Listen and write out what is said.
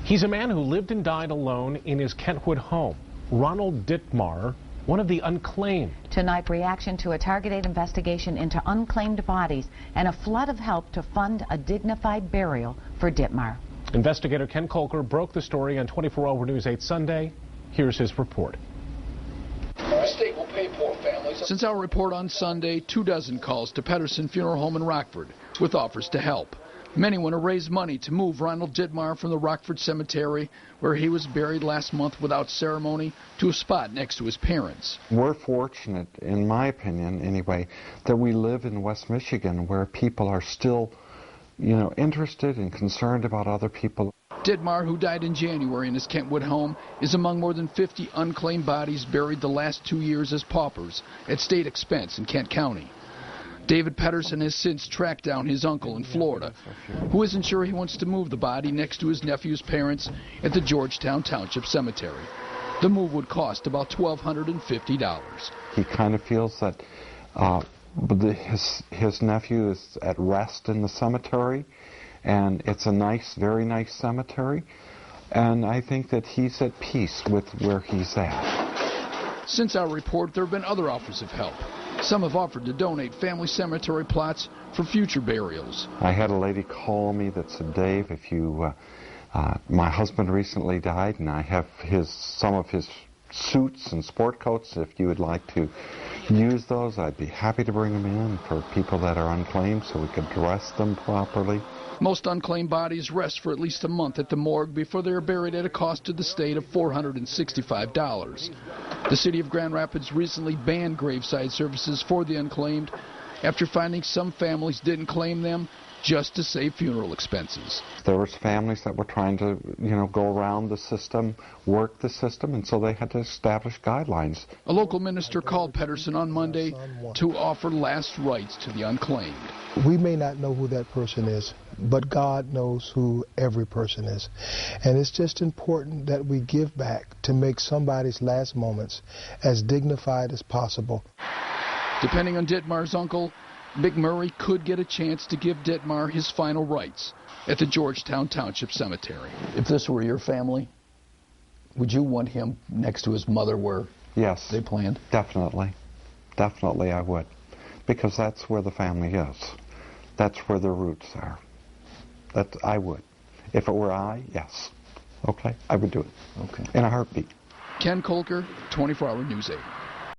He's a man who lived and died alone in his Kentwood home. Ronald Ditmar, one of the unclaimed. Tonight, reaction to a targeted investigation into unclaimed bodies and a flood of help to fund a dignified burial for Ditmar. Investigator Ken Kolker broke the story on 24 Hour News 8 Sunday. Here's his report. Our state will pay poor families. Since our report on Sunday, 24 calls to Pedersen Funeral Home in Rockford with offers to help. Many want to raise money to move Ronald Ditmar from the Rockford Cemetery, where he was buried last month without ceremony, to a spot next to his parents. We're fortunate, in my opinion anyway, that we live in West Michigan where people are still, interested and concerned about other people. Ditmar, who died in January in his Kentwood home, is among more than 50 unclaimed bodies buried the last 2 years as paupers at state expense in Kent County. David Pedersen has since tracked down his uncle in Florida, who isn't sure he wants to move the body next to his nephew's parents at the Georgetown Township Cemetery. The move would cost about $1,250. He kind of feels that his nephew is at rest in the cemetery, and it's a nice, very nice cemetery, and I think that he's at peace with where he's at. Since our report, there have been other offers of help. Some have offered to donate family cemetery plots for future burials. I had a lady call me that said, Dave, if you, my husband recently died, and I have some of his suits and sport coats. If you would like to use those, I'd be happy to bring them in for people that are unclaimed so we could dress them properly. Most unclaimed bodies rest for at least a month at the morgue before they are buried at a cost to the state of $465. The city of Grand Rapids recently banned graveside services for the unclaimed after finding some families didn't claim them just to save funeral expenses. There was families that were trying to, go around the system, work the system, and so they had to establish guidelines. A local minister called Pedersen on Monday to offer last rites to the unclaimed. We may not know who that person is, but God knows who every person is. And it's just important that we give back to make somebody's last moments as dignified as possible. Depending on Ditmar's uncle, McMurray could get a chance to give Ditmar his final rites at the Georgetown Township Cemetery. If this were your family, would you want him next to his mother where they planned? Definitely. Definitely I would. Because that's where the family is. That's where their roots are. I would. If it were I, yes. Okay? I would do it. Okay. In a heartbeat. Ken Kolker, 24 Hour News 8.